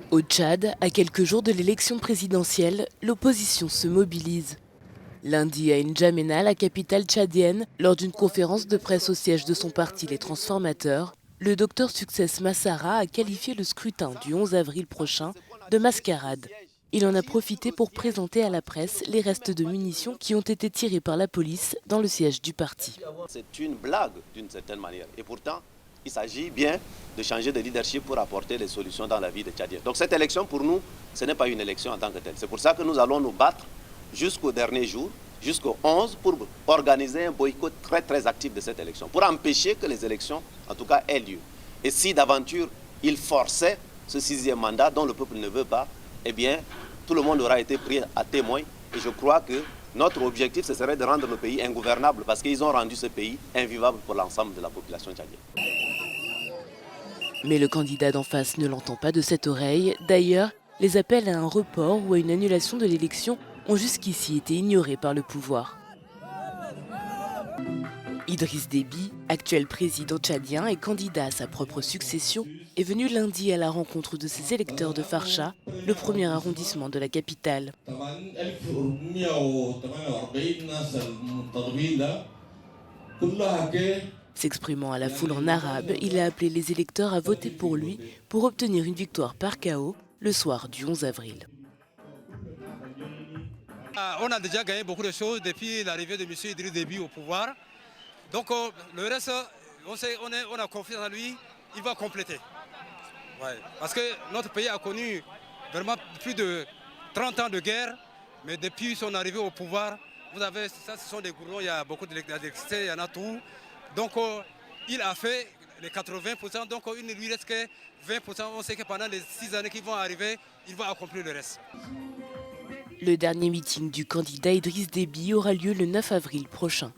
Au Tchad, à quelques jours de l'élection présidentielle, l'opposition se mobilise. Lundi à N'Djamena, la capitale tchadienne, lors d'une conférence de presse au siège de son parti Les Transformateurs, le docteur Success Massara a qualifié le scrutin du 11 avril prochain de mascarade. Il en a profité pour présenter à la presse les restes de munitions qui ont été tirés par la police dans le siège du parti. C'est une blague d'une certaine manière. Et pourtant, il s'agit bien de changer de leadership pour apporter des solutions dans la vie des Tchadiens. Donc cette élection, pour nous, ce n'est pas une élection en tant que telle. C'est pour ça que nous allons nous battre jusqu'au dernier jour, jusqu'au 11, pour organiser un boycott très très actif de cette élection, pour empêcher que les élections, en tout cas, aient lieu. Et si d'aventure, il forçait ce sixième mandat dont le peuple ne veut pas, eh bien, tout le monde aura été pris à témoin. Et je crois que notre objectif, ce serait de rendre le pays ingouvernable parce qu'ils ont rendu ce pays invivable pour l'ensemble de la population tchadienne. Mais le candidat d'en face ne l'entend pas de cette oreille. D'ailleurs, les appels à un report ou à une annulation de l'élection ont jusqu'ici été ignorés par le pouvoir. Idriss Déby, actuel président tchadien et candidat à sa propre succession, est venu lundi à la rencontre de ses électeurs de Farsha, le premier arrondissement de la capitale. S'exprimant à la foule en arabe, il a appelé les électeurs à voter pour lui pour obtenir une victoire par chaos le soir du 11 avril. On a déjà gagné beaucoup de choses depuis l'arrivée de M. Idriss Déby au pouvoir. Donc le reste, on a confiance en lui, il va compléter. Ouais. Parce que notre pays a connu vraiment plus de 30 ans de guerre, mais depuis son arrivée au pouvoir, vous avez, ça ce sont des gourons, il y a beaucoup d'électricité, il y en a tout. Donc il a fait les 80%, donc il ne lui reste que 20%. On sait que pendant les 6 années qui vont arriver, il va accomplir le reste. Le dernier meeting du candidat Idriss Déby aura lieu le 9 avril prochain.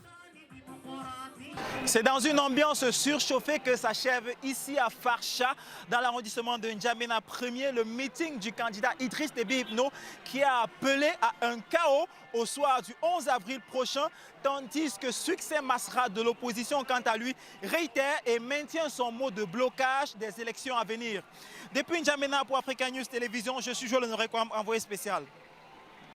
C'est dans une ambiance surchauffée que s'achève ici à Farsha, dans l'arrondissement de N'Djamena 1er, le meeting du candidat Idriss Déby Itno qui a appelé à un chaos au soir du 11 avril prochain, tandis que Success Massara de l'opposition, quant à lui, réitère et maintient son mot de blocage des élections à venir. Depuis N'Djamena pour Africa News Télévision, je suis Joël Honoré, envoyé spécial.